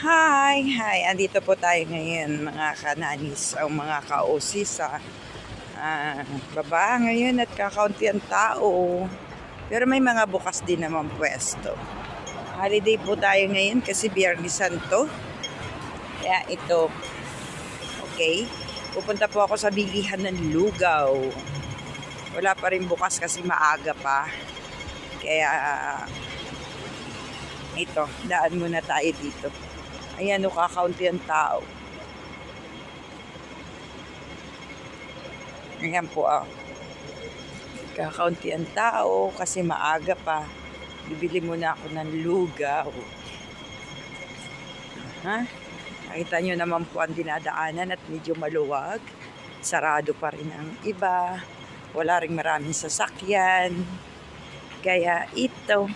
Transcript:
Hi! Andito po tayo ngayon mga kananis o mga ka-OC sa baba ngayon at kakaunti ang tao. Pero may mga bukas din naman pwesto. Holiday po tayo ngayon kasi Biyernes Santo. Kaya ito, okay, pupunta po ako sa bilihan ng lugaw. Wala pa rin bukas kasi maaga pa. Kaya ito, daan muna tayo dito. Ayan o, kakaunti ang tao. Ayan po kakaunti ang tao kasi maaga pa. Bibili muna ako ng lugaw. Nakita nyo naman po ang dinadaanan at medyo maluwag. Sarado pa rin ang iba. Wala rin maraming sasakyan. Kaya ito,